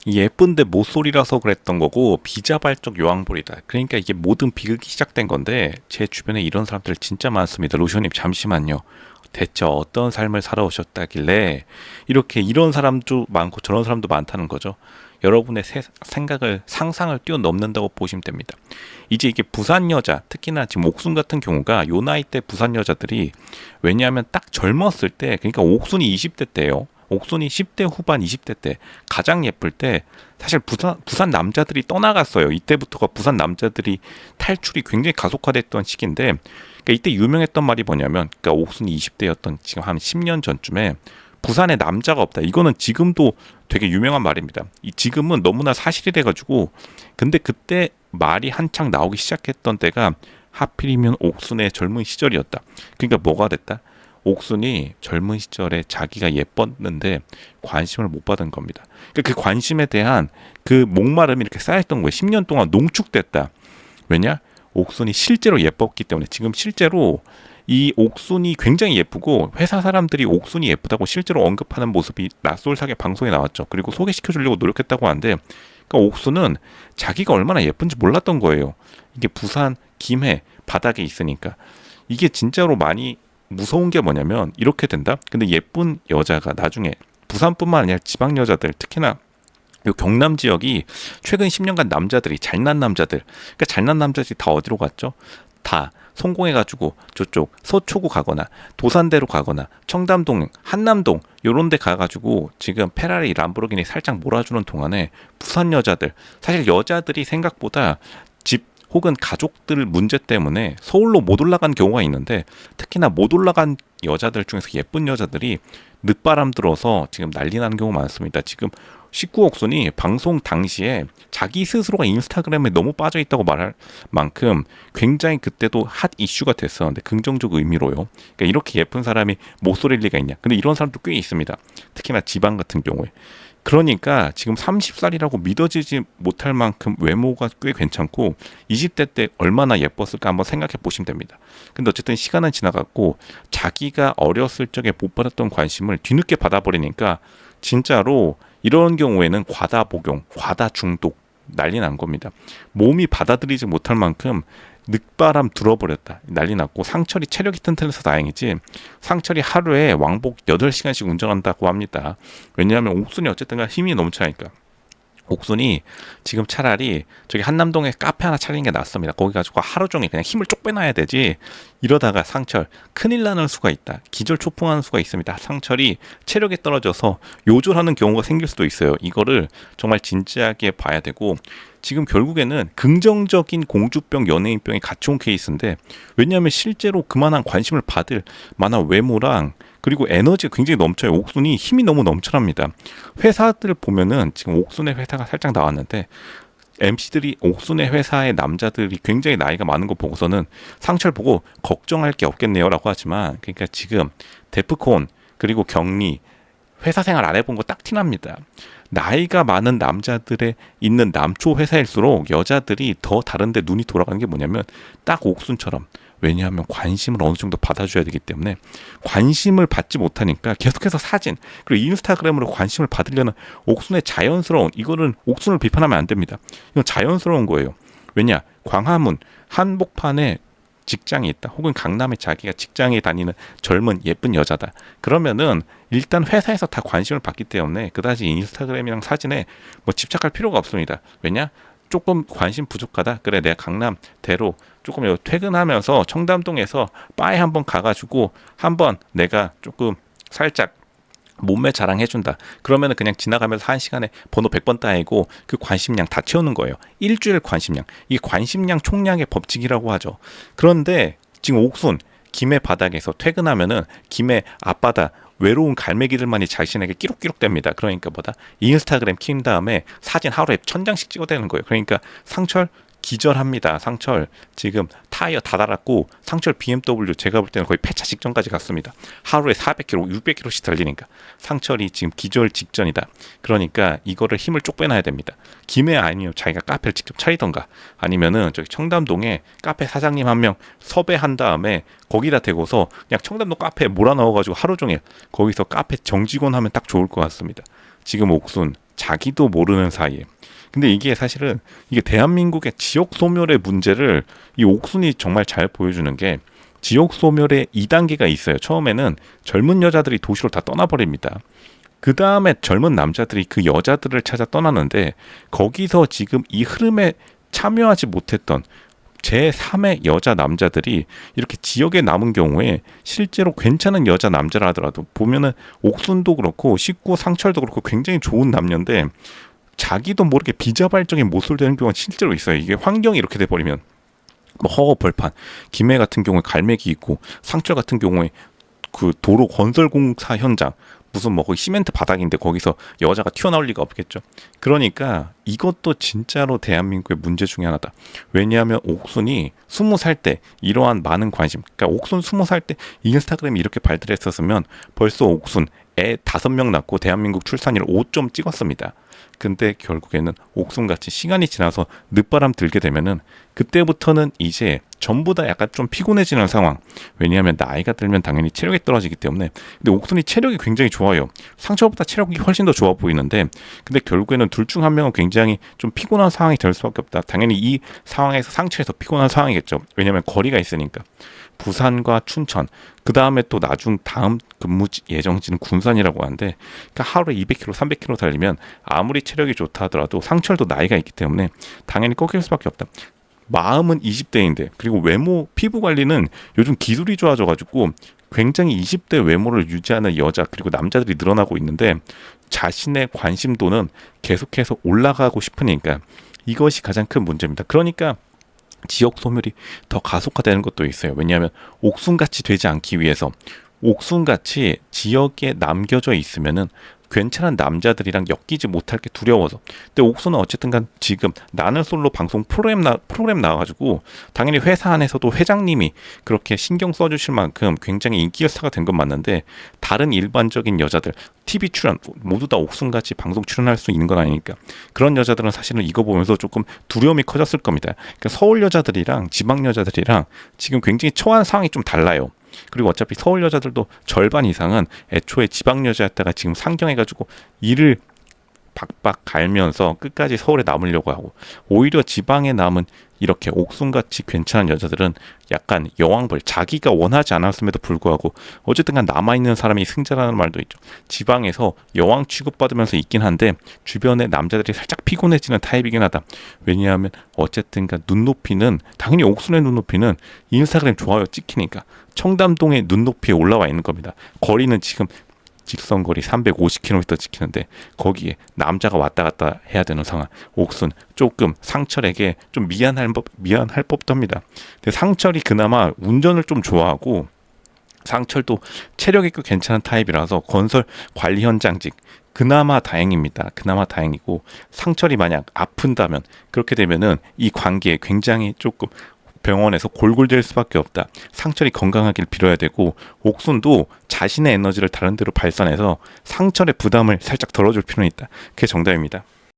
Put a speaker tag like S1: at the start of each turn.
S1: 예쁜데 모쏠이라서 그랬던 거고 비자발적 요양벌이다. 그러니까 이게 모든 비극이 시작된 건데 제 주변에 이런 사람들 진짜 많습니다. 로션님 잠시만요. 대체 어떤 삶을 살아오셨다길래 이렇게 이런 사람도 많고 저런 사람도 많다는 거죠. 여러분의 생각을 상상을 뛰어넘는다고 보시면 됩니다. 이제 이게 부산 여자, 특히나 지금 옥순 같은 경우가 요 나이 때 부산 여자들이 왜냐하면 딱 젊었을 때, 그러니까 옥순이 20대 때예요. 옥순이 10대 후반 20대 때 가장 예쁠 때 사실 부산 남자들이 떠나갔어요. 이때부터가 부산 남자들이 탈출이 굉장히 가속화됐던 시기인데, 그러니까 이때 유명했던 말이 뭐냐면, 그러니까 옥순이 20대였던 지금 한 10년 전쯤에 부산에 남자가 없다. 이거는 지금도 되게 유명한 말입니다. 이 지금은 너무나 사실이 돼가지고, 근데 그때 말이 한창 나오기 시작했던 때가 하필이면 옥순의 젊은 시절이었다. 그러니까 뭐가 됐다? 옥순이 젊은 시절에 자기가 예뻤는데 관심을 못 받은 겁니다. 그러니까 그 관심에 대한 그 목마름이 이렇게 쌓였던 거예요. 10년 동안 농축됐다. 왜냐? 옥순이 실제로 예뻤기 때문에. 지금 실제로 이 옥순이 굉장히 예쁘고 회사 사람들이 옥순이 예쁘다고 실제로 언급하는 모습이 낯설사계 방송에 나왔죠. 그리고 소개시켜 주려고 노력했다고 하는데, 그러니까 옥순은 자기가 얼마나 예쁜지 몰랐던 거예요. 이게 부산 김해 바닥에 있으니까. 이게 진짜로 많이 무서운 게 뭐냐면 이렇게 된다. 근데 예쁜 여자가 나중에 부산뿐만 아니라 지방 여자들, 특히나 요 경남 지역이 최근 10년간 남자들이 잘난 남자들, 그러니까 잘난 남자들이 다 어디로 갔죠? 다 성공해가지고 저쪽 서초구 가거나 도산대로 가거나 청담동, 한남동 요런 데 가가지고 지금 페라리, 람보르기니 살짝 몰아주는 동안에 부산 여자들, 사실 여자들이 생각보다 집 혹은 가족들 문제 때문에 서울로 못 올라간 경우가 있는데, 특히나 못 올라간 여자들 중에서 예쁜 여자들이 늦바람 들어서 지금 난리 나는 경우 많습니다. 지금 19억순이 방송 당시에 자기 스스로가 인스타그램에 너무 빠져 있다고 말할 만큼 굉장히 그때도 핫 이슈가 됐었는데, 긍정적 의미로요. 그러니까 이렇게 예쁜 사람이 못 소릴 리가 있냐. 근데 이런 사람도 꽤 있습니다. 특히나 지방 같은 경우에. 그러니까 지금 30살이라고 믿어지지 못할 만큼 외모가 꽤 괜찮고 20대 때 얼마나 예뻤을까 한번 생각해 보시면 됩니다. 근데 어쨌든 시간은 지나갔고 자기가 어렸을 적에 못 받았던 관심을 뒤늦게 받아버리니까 진짜로 이런 경우에는 과다 복용, 과다 중독 난리 난 겁니다. 몸이 받아들이지 못할 만큼 늦바람 들어버렸다. 난리 났고, 상철이 체력이 튼튼해서 다행이지 상철이 하루에 왕복 8시간씩 운전한다고 합니다. 왜냐하면 옥순이 어쨌든 힘이 넘쳐나니까. 옥순이 지금 차라리 저기 한남동에 카페 하나 차리는 게 낫습니다. 거기 가지고 하루 종일 그냥 힘을 쪽 빼놔야 되지. 이러다가 상철 큰일 나는 수가 있다. 기절초풍하는 수가 있습니다. 상철이 체력이 떨어져서 요절하는 경우가 생길 수도 있어요. 이거를 정말 진지하게 봐야 되고, 지금 결국에는 긍정적인 공주병, 연예인병이 같이 온 케이스인데, 왜냐하면 실제로 그만한 관심을 받을 만한 외모랑 그리고 에너지가 굉장히 넘쳐요. 옥순이 힘이 너무 넘쳐납니다. 회사들 보면은 지금 옥순의 회사가 살짝 나왔는데 MC들이 옥순의 회사의 남자들이 굉장히 나이가 많은 거 보고서는 상철 보고 걱정할 게 없겠네요라고 하지만, 그러니까 지금 데프콘 그리고 격리 회사 생활 안 해본 거 딱 티납니다. 나이가 많은 남자들의 있는 남초 회사일수록 여자들이 더 다른데 눈이 돌아가는 게 뭐냐면 딱 옥순처럼. 왜냐하면 관심을 어느 정도 받아줘야 되기 때문에 관심을 받지 못하니까 계속해서 사진 그리고 인스타그램으로 관심을 받으려는 옥순의 자연스러운, 이거는 옥순을 비판하면 안 됩니다. 이건 자연스러운 거예요. 왜냐? 광화문 한복판에 직장이 있다, 혹은 강남에 자기가 직장에 다니는 젊은 예쁜 여자다, 그러면은 일단 회사에서 다 관심을 받기 때문에 그다지 인스타그램이랑 사진에 뭐 집착할 필요가 없습니다. 왜냐? 조금 관심 부족하다, 그래 내가 강남대로 조금 퇴근하면서 청담동에서 바에 한번 가가지고 한번 내가 조금 살짝 몸매 자랑해준다. 그러면은 그냥 지나가면서 한 시간에 번호 100번 따이고 그 관심량 다 채우는 거예요. 일주일 관심량. 이게 관심량 총량의 법칙이라고 하죠. 그런데 지금 옥순 김해 바닥에서 퇴근하면은 김해 앞바다 외로운 갈매기들만이 자신에게 끼룩끼룩댑니다. 그러니까 뭐다? 인스타그램 킨 다음에 사진 하루에 1000장씩 찍어대는 거예요. 그러니까 상철 기절합니다. 상철 지금 타이어 다 달았고, 상철 BMW 제가 볼 때는 거의 폐차 직전까지 갔습니다. 하루에 400km, 600km씩 달리니까 상철이 지금 기절 직전이다. 그러니까 이거를 힘을 쪽 빼놔야 됩니다. 김해 아니면 자기가 카페를 직접 차리던가, 아니면은 저기 청담동에 카페 사장님 한 명 섭외한 다음에 거기다 대고서 그냥 청담동 카페에 몰아넣어가지고 하루 종일 거기서 카페 정직원 하면 딱 좋을 것 같습니다. 지금 옥순 자기도 모르는 사이에. 근데 이게 사실은 이게 대한민국의 지역 소멸의 문제를 이 옥순이 정말 잘 보여주는 게, 지역 소멸의 2단계가 있어요. 처음에는 젊은 여자들이 도시로 다 떠나버립니다. 그 다음에 젊은 남자들이 그 여자들을 찾아 떠나는데, 거기서 지금 이 흐름에 참여하지 못했던 제3의 여자 남자들이 이렇게 지역에 남은 경우에 실제로 괜찮은 여자 남자라 하더라도 보면은 옥순도 그렇고 식구 상철도 그렇고 굉장히 좋은 남녀인데, 자기도 모르게 비자발적인 모습을 되는 경우가 실제로 있어요. 이게 환경이 이렇게 돼버리면, 뭐 허허벌판, 김해 같은 경우에 갈매기 있고, 상철 같은 경우에 그 도로 건설공사 현장, 무슨 뭐 거기 시멘트 바닥인데 거기서 여자가 튀어나올 리가 없겠죠. 그러니까 이것도 진짜로 대한민국의 문제 중에 하나다. 왜냐하면 옥순이 20살 때 이러한 많은 관심, 그러니까 옥순 20살 때 인스타그램이 이렇게 발달했었으면 벌써 옥순 애 5명 낳고 대한민국 출산율 5점 찍었습니다. 근데 결국에는 옥순같이 시간이 지나서 늦바람 들게 되면은 그때부터는 이제 전부 다 약간 좀 피곤해지는 상황. 왜냐하면 나이가 들면 당연히 체력이 떨어지기 때문에. 근데 옥순이 체력이 굉장히 좋아요. 상처보다 체력이 훨씬 더 좋아 보이는데, 근데 결국에는 둘 중 한 명은 굉장히 좀 피곤한 상황이 될 수밖에 없다. 당연히 이 상황에서 상처에서 피곤한 상황이겠죠. 왜냐하면 거리가 있으니까. 부산과 춘천, 그 다음에 또 다음 근무 예정지는 군산이라고 하는데, 그러니까 하루에 200km, 300km 달리면 아무리 체력이 좋다 하더라도 상철도 나이가 있기 때문에 당연히 꺾일 수밖에 없다. 마음은 20대인데, 그리고 외모, 피부 관리는 요즘 기술이 좋아져가지고 굉장히 20대 외모를 유지하는 여자 그리고 남자들이 늘어나고 있는데, 자신의 관심도는 계속해서 올라가고 싶으니까 이것이 가장 큰 문제입니다. 그러니까 지역 소멸이 더 가속화되는 것도 있어요. 왜냐하면 옥순같이 되지 않기 위해서, 옥순같이 지역에 남겨져 있으면은 괜찮은 남자들이랑 엮이지 못할 게 두려워서. 근데 옥순은 어쨌든간 지금 나는 솔로 방송 프로그램 나와가지고 당연히 회사 안에서도 회장님이 그렇게 신경 써주실 만큼 굉장히 인기 스타가 된 건 맞는데, 다른 일반적인 여자들 TV 출연 모두 다 옥순같이 방송 출연할 수 있는 건 아니니까 그런 여자들은 사실은 이거 보면서 조금 두려움이 커졌을 겁니다. 그러니까 서울 여자들이랑 지방 여자들이랑 지금 굉장히 처한 상황이 좀 달라요. 그리고 어차피 서울 여자들도 절반 이상은 애초에 지방 여자였다가 지금 상경해가지고 일을 박박 갈면서 끝까지 서울에 남으려고 하고, 오히려 지방에 남은 이렇게 옥순같이 괜찮은 여자들은 약간 여왕벌, 자기가 원하지 않았음에도 불구하고 어쨌든 간 남아있는 사람이 승자라는 말도 있죠. 지방에서 여왕 취급받으면서 있긴 한데 주변에 남자들이 살짝 피곤해지는 타입이긴 하다. 왜냐하면 어쨌든 간 눈높이는, 당연히 옥순의 눈높이는 인스타그램 좋아요 찍히니까 청담동의 눈높이에 올라와 있는 겁니다. 거리는 지금 직선거리 350km 찍히는데 거기에 남자가 왔다 갔다 해야 되는 상황. 옥순 조금 상철에게 좀 미안할 법도 합니다. 근데 상철이 그나마 운전을 좀 좋아하고, 상철도 체력이 꽤 괜찮은 타입이라서 건설 관리 현장직 그나마 다행입니다. 그나마 다행이고, 상철이 만약 아픈다면, 그렇게 되면은 이 관계에 굉장히 조금 병원에서 골골될 수밖에 없다. 상철이 건강하길 빌어야 되고, 옥순도 자신의 에너지를 다른 데로 발산해서 상철의 부담을 살짝 덜어줄 필요는 있다. 그게 정답입니다.